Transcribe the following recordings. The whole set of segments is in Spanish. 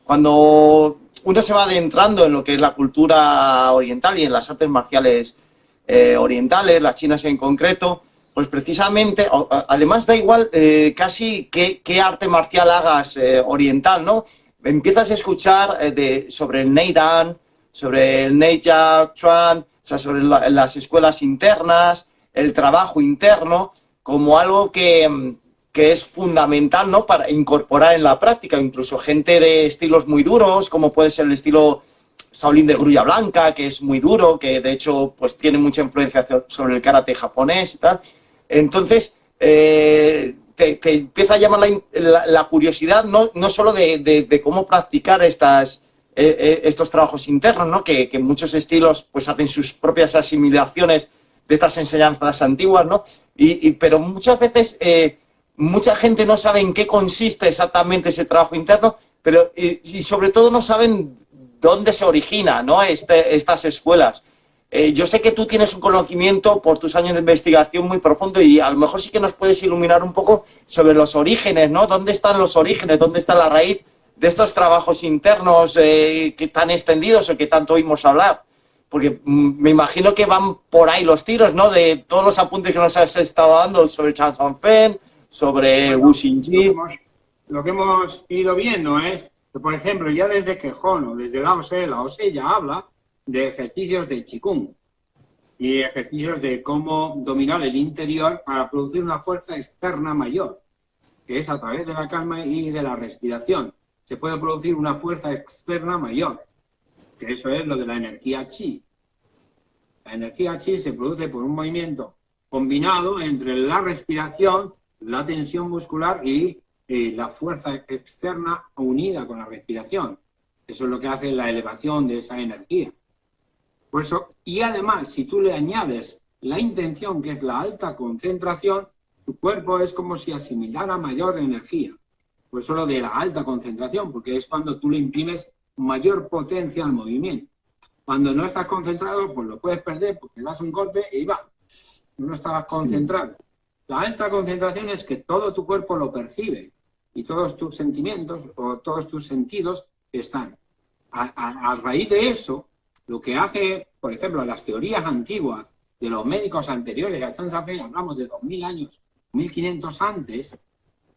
cuando uno se va adentrando en lo que es la cultura oriental y en las artes marciales orientales, las chinas en concreto, pues precisamente, además da igual casi qué arte marcial hagas oriental, ¿no? Empiezas a escuchar sobre el Neidan, sobre el Neijia Chuan, o sea, sobre las escuelas internas, el trabajo interno, como algo que es fundamental, ¿no? Para incorporar en la práctica, incluso gente de estilos muy duros, como puede ser el estilo Shaolin de Grulla Blanca, que es muy duro, que de hecho pues tiene mucha influencia sobre el karate japonés y tal. Entonces, te empieza a llamar la curiosidad, no solo de cómo practicar estos trabajos internos, ¿no? Que muchos estilos pues hacen sus propias asimilaciones de estas enseñanzas antiguas, ¿no? Pero muchas veces mucha gente no sabe en qué consiste exactamente ese trabajo interno, pero y sobre todo no saben dónde se origina, ¿no? Estas escuelas. Yo sé que tú tienes un conocimiento por tus años de investigación muy profundo y a lo mejor sí que nos puedes iluminar un poco sobre los orígenes, ¿no? ¿Dónde están los orígenes? ¿Dónde está la raíz de estos trabajos internos que tan extendidos o que tanto oímos hablar? Porque me imagino que van por ahí los tiros, ¿no? De todos los apuntes que nos has estado dando sobre Chan San Fen, sobre Wu Xingyi. Lo que hemos ido viendo es que, por ejemplo, ya desde Quejón o desde Lao Tse ya habla de ejercicios de Qigong y ejercicios de cómo dominar el interior para producir una fuerza externa mayor, que es a través de la calma y de la respiración. Se puede producir una fuerza externa mayor, que eso es lo de la energía chi. La energía chi se produce por un movimiento combinado entre la respiración, la tensión muscular y la fuerza externa unida con la respiración. Eso es lo que hace la elevación de esa energía. Por eso, y además, si tú le añades la intención, que es la alta concentración, tu cuerpo es como si asimilara mayor energía. Por eso lo de la alta concentración, porque es cuando tú le imprimes mayor potencia al movimiento. Cuando no estás concentrado, pues lo puedes perder porque das un golpe y va. No estabas concentrado. Sí. La alta concentración es que todo tu cuerpo lo percibe y todos tus sentimientos o todos tus sentidos están. A raíz de eso, lo que hace, por ejemplo, las teorías antiguas de los médicos anteriores a Chan San Fen, hablamos de 2000 años, 1500 antes,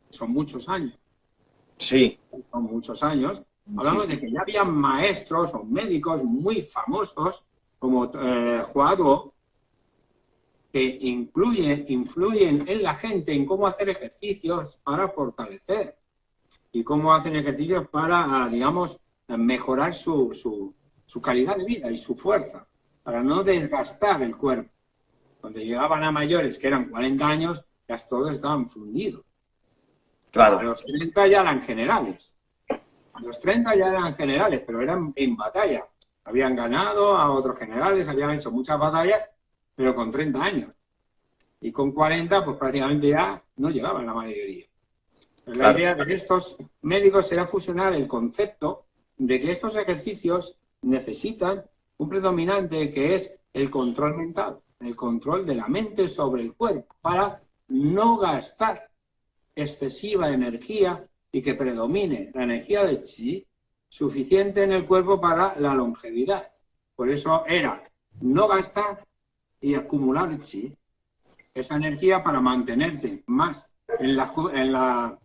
son muchos años. Sí. Son muchos años. Hablamos de que ya había maestros o médicos muy famosos como Hua Duo, que influyen en la gente en cómo hacer ejercicios para fortalecer y cómo hacen ejercicios para, digamos, mejorar su calidad de vida y su fuerza, para no desgastar el cuerpo. Cuando llegaban a mayores, que eran 40 años, ya todos estaban fundidos. Claro. A los 30 ya eran generales. A los 30 ya eran generales, pero eran en batalla. Habían ganado a otros generales, habían hecho muchas batallas, pero con 30 años. Y con 40, pues prácticamente ya no llegaban la mayoría. La idea de estos médicos era fusionar el concepto de que estos ejercicios necesitan un predominante que es el control mental, el control de la mente sobre el cuerpo, para no gastar excesiva energía y que predomine la energía de chi suficiente en el cuerpo para la longevidad. Por eso era no gastar y acumular chi, esa energía para mantenerte más en la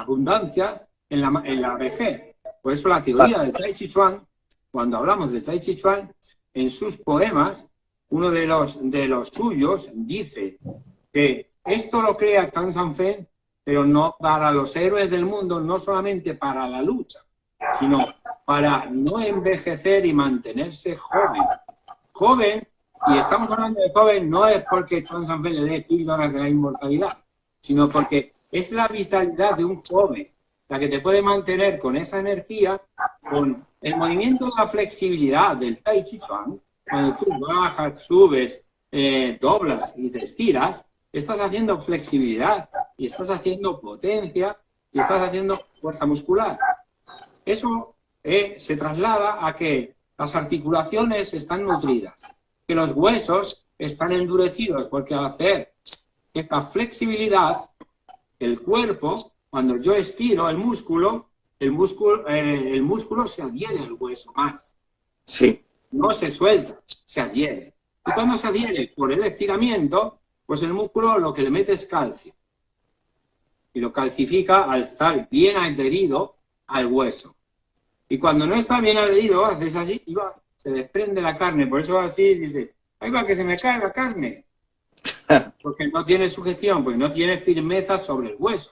abundancia, en la vejez. Por eso la teoría de Tai Chi Chuan, cuando hablamos de Tai Chi Chuan, en sus poemas, uno de los suyos dice que esto lo crea Chan San Fen, pero no para los héroes del mundo, no solamente para la lucha, sino para no envejecer y mantenerse joven. Joven, y estamos hablando de joven, no es porque Chan San Fen le dé píldoras de la inmortalidad, sino porque es la vitalidad de un joven la que te puede mantener con esa energía, con el movimiento de la flexibilidad del Tai Chi Chuan. Cuando tú bajas, subes, doblas y te estiras, estás haciendo flexibilidad y estás haciendo potencia y estás haciendo fuerza muscular. Eso se traslada a que las articulaciones están nutridas, que los huesos están endurecidos, porque al hacer esta flexibilidad, el cuerpo, cuando yo estiro el músculo, el músculo se adhiere al hueso más. Sí, No se suelta, se adhiere. Y cuando se adhiere por el estiramiento, pues el músculo lo que le mete es calcio. Y lo calcifica al estar bien adherido al hueso. Y cuando no está bien adherido, haces así y va, se desprende la carne. Por eso va así y dice, ahí va que se me cae la carne. Porque no tiene sujeción, pues no tiene firmeza sobre el hueso.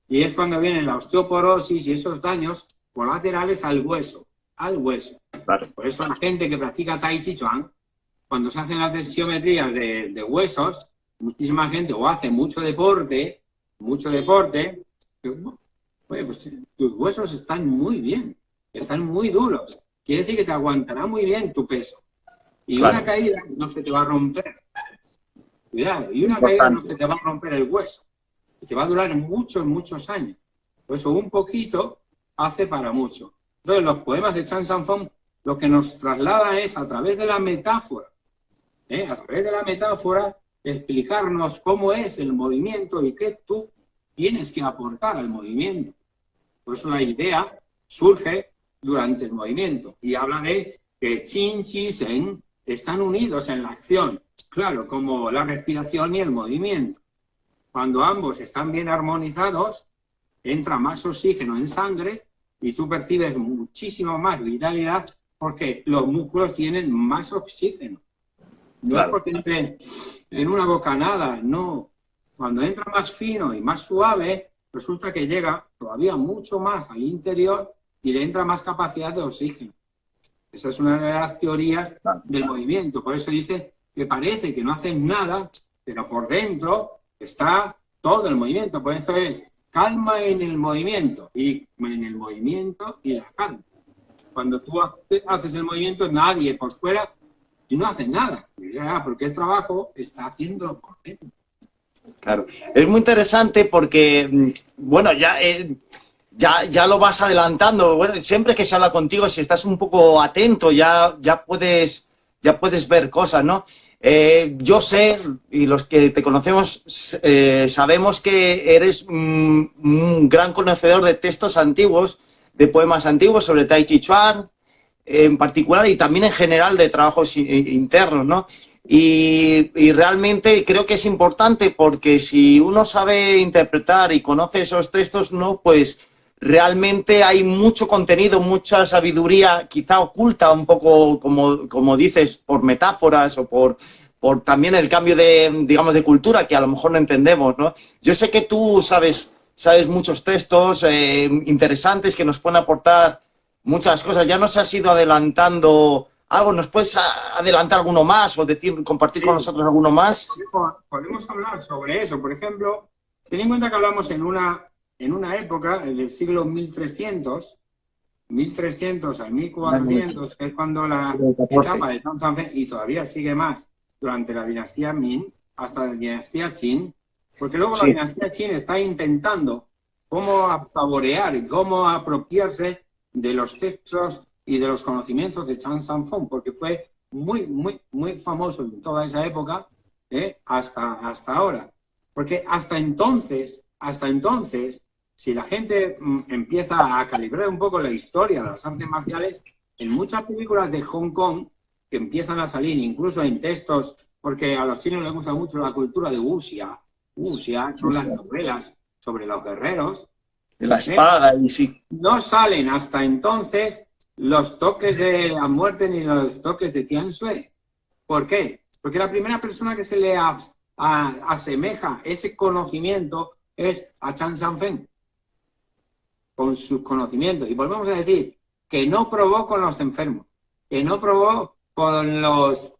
Y es cuando viene la osteoporosis y esos daños colaterales al hueso. Al hueso. claro. Por eso la gente que practica Tai Chi Chuan, cuando se hacen las tensiometrías de huesos, muchísima gente o hace mucho deporte, oye, pues tus huesos están muy bien, están muy duros. Quiere decir que te aguantará muy bien tu peso. Y Claro. una caída no se te va a romper. Cuidado, y una caída no se te va a romper el hueso. Y te va a durar muchos, muchos años. Por eso un poquito hace para mucho. Entonces los poemas de Chan San Fong lo que nos traslada es a través de la metáfora, a través de la metáfora, explicarnos cómo es el movimiento y qué tú tienes que aportar al movimiento. Por eso la idea surge durante el movimiento y habla de que Qin, Qi, Shen están unidos en la acción, claro, como la respiración y el movimiento. Cuando ambos están bien armonizados, entra más oxígeno en sangre y tú percibes muchísimo más vitalidad porque los músculos tienen más oxígeno. No Claro. es porque entre en una bocanada, no. Cuando entra más fino y más suave, resulta que llega todavía mucho más al interior y le entra más capacidad de oxígeno. Esa es una de las teorías del movimiento. Por eso dice que parece que no hacen nada, pero por dentro está todo el movimiento. Por eso es calma en el movimiento y en el movimiento y la calma. Cuando tú haces el movimiento, nadie por fuera y no hace nada, porque el trabajo está haciendo por dentro. Claro, es muy interesante porque, bueno, ya lo vas adelantando. Bueno, siempre que se habla contigo, si estás un poco atento, ya puedes ver cosas, ¿no? Yo sé, y los que te conocemos sabemos que eres un gran conocedor de textos antiguos, de poemas antiguos sobre Tai Chi Chuan, en particular, y también en general de trabajos internos, ¿no? Y realmente creo que es importante porque si uno sabe interpretar y conoce esos textos, ¿no? Pues realmente hay mucho contenido, mucha sabiduría, quizá oculta un poco, como dices, por metáforas o por también el cambio de, digamos, de cultura que a lo mejor no entendemos, ¿no? Yo sé que tú sabes muchos textos interesantes que nos pueden aportar muchas cosas. Ya nos has ido adelantando algo. ¿Nos puedes adelantar alguno más o compartir con nosotros alguno más? Podemos hablar sobre eso. Por ejemplo, ten en cuenta que hablamos en una época, en el siglo 1300 al 1400, que es cuando la etapa de Tang San Fe, y todavía sigue más durante la dinastía Ming, hasta la dinastía Qin, porque luego la dinastía Qin está intentando cómo saborear y cómo apropiarse de los textos y de los conocimientos de Chan San Fong, porque fue muy, muy, muy famoso en toda esa época, hasta ahora. Porque hasta entonces, si la gente empieza a calibrar un poco la historia de las artes marciales, en muchas películas de Hong Kong que empiezan a salir, incluso en textos, porque a los chinos les gusta mucho la cultura de wuxia. Wuxia son las novelas sobre los guerreros. De la espada, y sí. No salen hasta entonces los toques de la muerte ni los toques de Tian Shui. ¿Por qué? Porque la primera persona que se le asemeja ese conocimiento es a Chan San Feng, con sus conocimientos. Y volvemos a decir que no probó con los enfermos, que no probó con los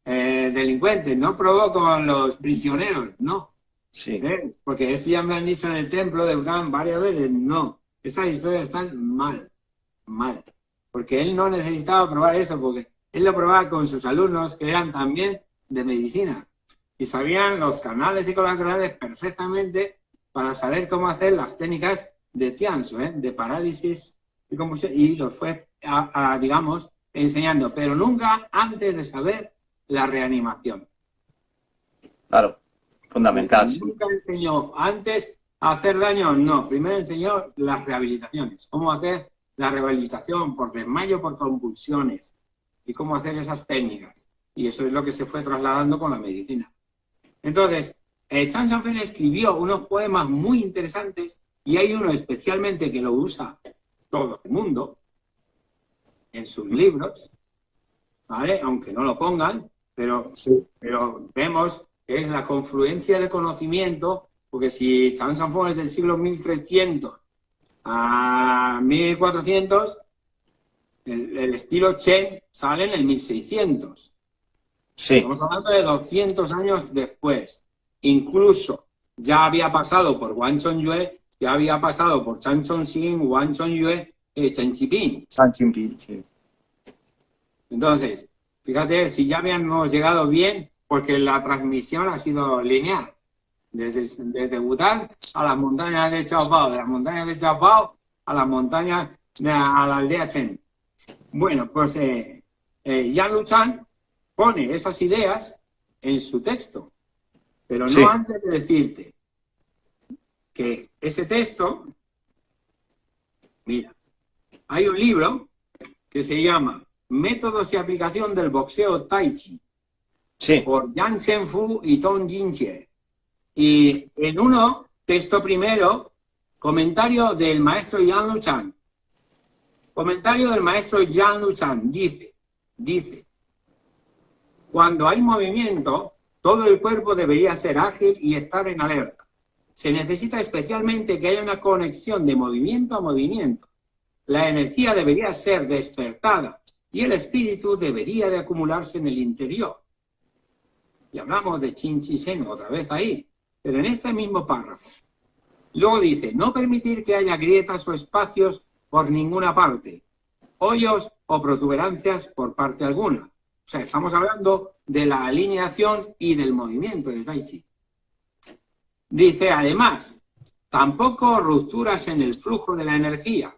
delincuentes, no probó con los prisioneros, no. Sí. Porque eso ya me han dicho en el templo de Udán varias veces, no. Esas historias están mal. Porque él no necesitaba probar eso, porque él lo probaba con sus alumnos que eran también de medicina y sabían los canales y colaterales perfectamente para saber cómo hacer las técnicas de Tianzo, de parálisis y convulsión, y los fue, digamos, enseñando, pero nunca antes de saber la reanimación. Claro, fundamental. Nunca enseñó antes a hacer daño? No, primero enseñó las rehabilitaciones, cómo hacer la rehabilitación por desmayo, por convulsiones y cómo hacer esas técnicas. Y eso es lo que se fue trasladando con la medicina. Entonces, Chan Sanfen escribió unos poemas muy interesantes y hay uno especialmente que lo usa todo el mundo en sus libros, ¿vale? Aunque no lo pongan, pero vemos que es la confluencia de conocimiento, porque si Chan Sanfen es del siglo 1300 a 1400, el estilo Chen sale en el 1600. Sí. Estamos hablando de 200 años después. Incluso ya había pasado por Wang Chongyue, ya había pasado por Chan Chongxing, Wang Chongyue, Chen Qiping. Chan Qiping, sí. Entonces, fíjate si ya habíamos llegado bien, porque la transmisión ha sido lineal. Desde Bután a las montañas de Chaopao, de las montañas de Chaopao a las montañas a la aldea Chen. Bueno, pues Yan Luchan pone esas ideas en su texto, pero no antes de decirte que ese texto, mira, hay un libro que se llama Métodos y aplicación del boxeo Tai Chi, por Yang Zhenfu y Tong Jingjie. Y en uno, texto primero, comentario del maestro Yan Luchan. Comentario del maestro Yan Luchan dice, cuando hay movimiento, todo el cuerpo debería ser ágil y estar en alerta. Se necesita especialmente que haya una conexión de movimiento a movimiento. La energía debería ser despertada y el espíritu debería de acumularse en el interior. Y hablamos de Qin Shi Shen otra vez ahí, pero en este mismo párrafo. Luego dice, no permitir que haya grietas o espacios por ninguna parte, hoyos o protuberancias por parte alguna. O sea, estamos hablando de la alineación y del movimiento de Tai Chi. Dice, además, tampoco rupturas en el flujo de la energía.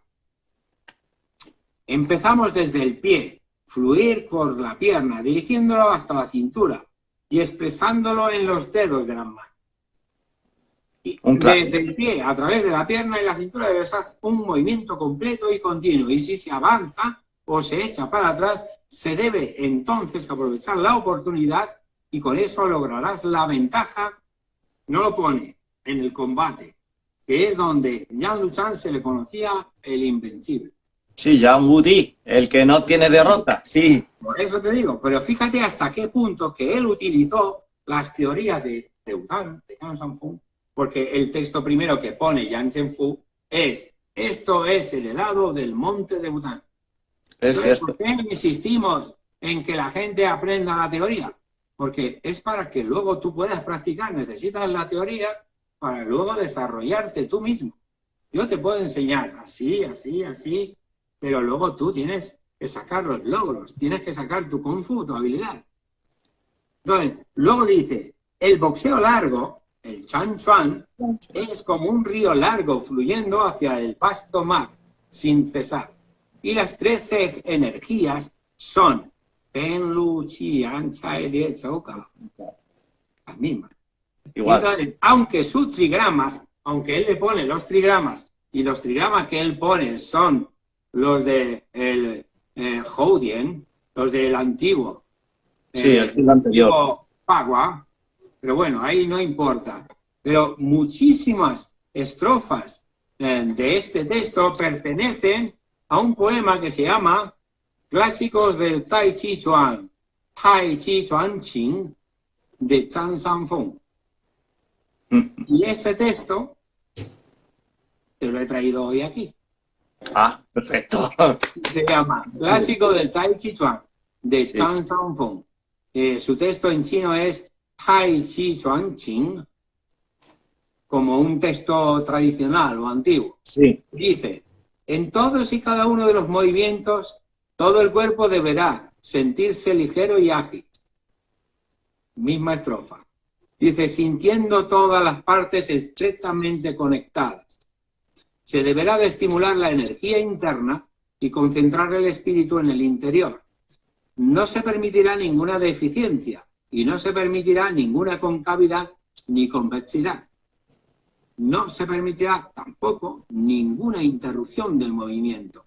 Empezamos desde el pie, fluir por la pierna, dirigiéndolo hasta la cintura y expresándolo en los dedos de las manos. Y desde el pie, a través de la pierna y la cintura, debe ser un movimiento completo y continuo. Y si se avanza o se echa para atrás, se debe entonces aprovechar la oportunidad y con eso lograrás la ventaja. No lo pone en el combate, que es donde Yan Luchan se le conocía el invencible. Sí, Yan Wudi, el que no tiene derrota, sí. Por eso te digo, pero fíjate hasta qué punto que él utilizó las teorías de Wudang, de Chan Sanfen, porque el texto primero que pone Yang Zhenfu es, esto es el helado del monte de Bután. Entonces, ¿por qué insistimos en que la gente aprenda la teoría? Porque es para que luego tú puedas practicar. Necesitas la teoría para luego desarrollarte tú mismo. Yo te puedo enseñar así, así, así, pero luego tú tienes que sacar los logros, tienes que sacar tu kung fu, tu habilidad. Entonces, luego dice, el boxeo largo, el Chan Chuan, es como un río largo fluyendo hacia el vasto mar, sin cesar. Y las 13 energías son Pen, Lu, Qi, An, Cai, Lie, Chou, Ka. Las mismas. Igual. Entonces, aunque sus trigramas, aunque él le pone los trigramas, y los trigramas que él pone son los de el Houdien, los del antiguo. Sí, el siglo anterior. Pagua, pero bueno, ahí no importa. Pero muchísimas estrofas de este texto pertenecen a un poema que se llama Clásicos del Tai Chi Chuan, Tai Chi Chuan Qing, de Chan Sanfen. Y ese texto te lo he traído hoy aquí. Ah, perfecto. Se llama Clásico del Tai Chi Chuan, de Chan Sanfen. Su texto en chino es Tai Chi Chuan Qing, como un texto tradicional o antiguo. Sí. Dice, en todos y cada uno de los movimientos, todo el cuerpo deberá sentirse ligero y ágil. Misma estrofa. Dice, sintiendo todas las partes estrechamente conectadas. Se deberá de estimular la energía interna y concentrar el espíritu en el interior. No se permitirá ninguna deficiencia y no se permitirá ninguna concavidad ni convexidad. No se permitirá tampoco ninguna interrupción del movimiento.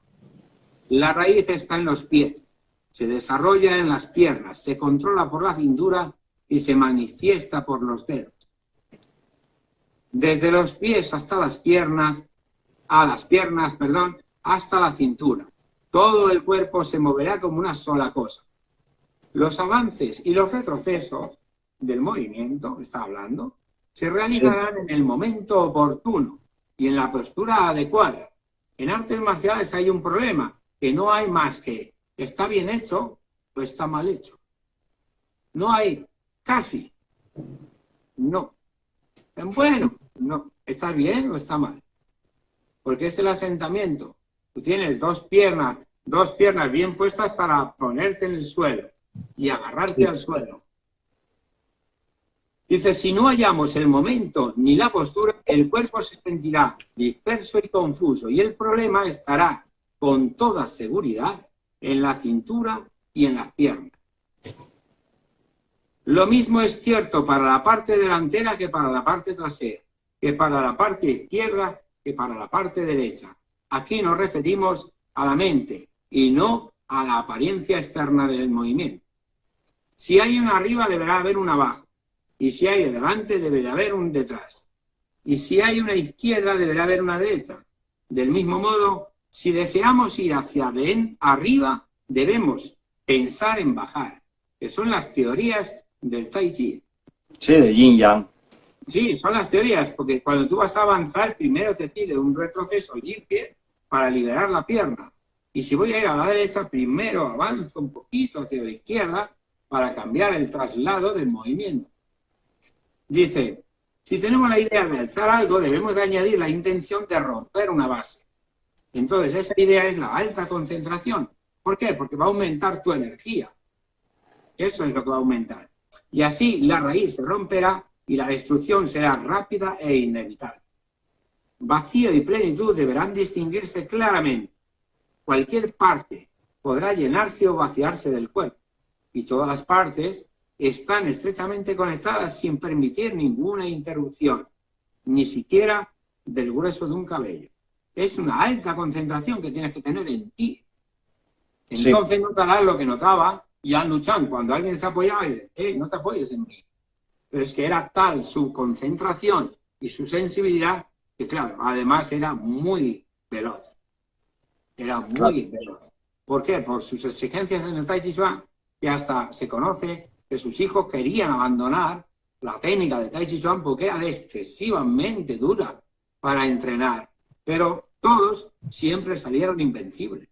La raíz está en los pies, se desarrolla en las piernas, se controla por la cintura y se manifiesta por los dedos. Desde los pies hasta las piernas, hasta la cintura. Todo el cuerpo se moverá como una sola cosa. Los avances y los retrocesos del movimiento, está hablando, se realizarán en el momento oportuno y en la postura adecuada. En artes marciales hay un problema, que no hay más que está bien hecho o está mal hecho. No hay casi. No. Bueno, no. ¿Está bien o está mal? Porque es el asentamiento. Tú tienes dos piernas bien puestas para ponerte en el suelo y agarrarte al suelo. Dice, si no hallamos el momento ni la postura, el cuerpo se sentirá disperso y confuso y el problema estará con toda seguridad en la cintura y en las piernas. Lo mismo es cierto para la parte delantera que para la parte trasera, que para la parte izquierda que para la parte derecha. Aquí nos referimos a la mente y no a la apariencia externa del movimiento. Si hay una arriba, deberá haber una abajo. Y si hay delante, deberá haber un detrás. Y si hay una izquierda, deberá haber una derecha. Del mismo modo, si deseamos ir hacia arriba, debemos pensar en bajar, que son las teorías del Tai Chi. Sí, de Yin Yang. Sí, son las teorías, porque cuando tú vas a avanzar, primero te pide un retroceso limpio para liberar la pierna. Y si voy a ir a la derecha, primero avanzo un poquito hacia la izquierda para cambiar el traslado del movimiento. Dice, si tenemos la idea de alzar algo, debemos de añadir la intención de romper una base. Entonces, esa idea es la alta concentración. ¿Por qué? Porque va a aumentar tu energía. Eso es lo que va a aumentar. Y así la raíz se romperá y la destrucción será rápida e inevitable. Vacío y plenitud deberán distinguirse claramente. Cualquier parte podrá llenarse o vaciarse del cuerpo. Y todas las partes están estrechamente conectadas sin permitir ninguna interrupción, ni siquiera del grueso de un cabello. Es una alta concentración que tienes que tener en ti. Entonces sí. Notarás lo que notaba Yan Luchan cuando alguien se apoyaba y dice, no te apoyes en mí. Pero es que era tal su concentración y su sensibilidad que, claro, además era muy veloz. Era muy veloz. ¿Por qué? Por sus exigencias en el Tai Chi Chuan, que hasta se conoce que sus hijos querían abandonar la técnica de Tai Chi Chuan porque era excesivamente dura para entrenar. Pero todos siempre salieron invencibles.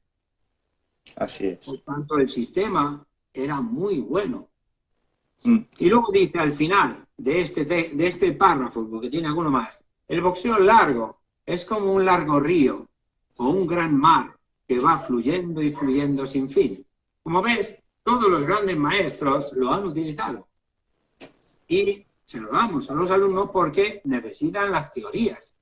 Así es. Por tanto, el sistema era muy bueno. Y luego dice al final de este párrafo, porque tiene alguno más, el boxeo largo es como un largo río o un gran mar que va fluyendo y fluyendo sin fin. Como ves, todos los grandes maestros lo han utilizado. Y se lo damos a los alumnos porque necesitan las teorías.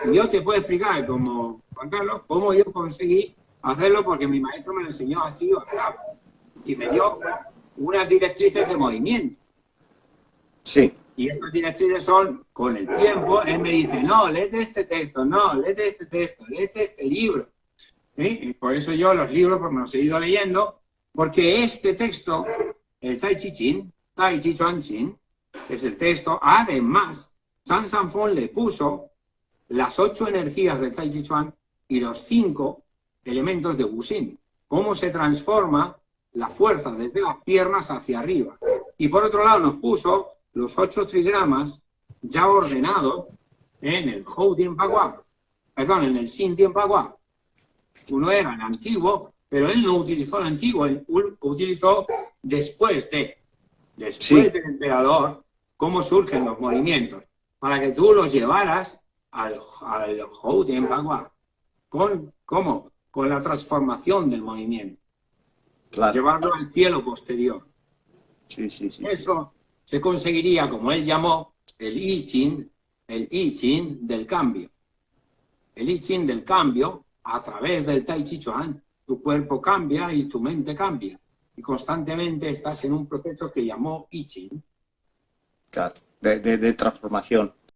Y yo te puedo explicar, como Juan Carlos, cómo yo conseguí hacerlo porque mi maestro me lo enseñó así o así. Y me dio unas directrices de movimiento. Sí. Y estas directrices son, con el tiempo, él me dice, no, léete este texto, no, léete este texto, léete este libro. ¿Sí? Y por eso yo los libros pues, me los he ido leyendo, porque este texto, el Tai Chi Chin, Tai Chi Chuan Chin, es el texto, además, Chan Sanfeng le puso las 8 energías del Tai Chi Chuan y los 5 elementos de Wuxin. Cómo se transforma la fuerza desde las piernas hacia arriba. Y por otro lado nos puso los 8 trigramas ya ordenados en el Hou Tien Pa Gua, perdón, en el Xin Tien Pa Gua. Uno era el antiguo, pero él no utilizó el antiguo, él utilizó después del emperador, cómo surgen los movimientos, para que tú los llevaras al Hou Tien Pa Gua. ¿Cómo? Con la transformación del movimiento. Claro. Llevarlo al cielo posterior. Sí. Eso se conseguiría, como él llamó, el I Ching del cambio. El I Ching del cambio, a través del Tai Chi Chuan, tu cuerpo cambia y tu mente cambia. Y constantemente estás en un proceso que llamó I Ching. Claro, de transformación.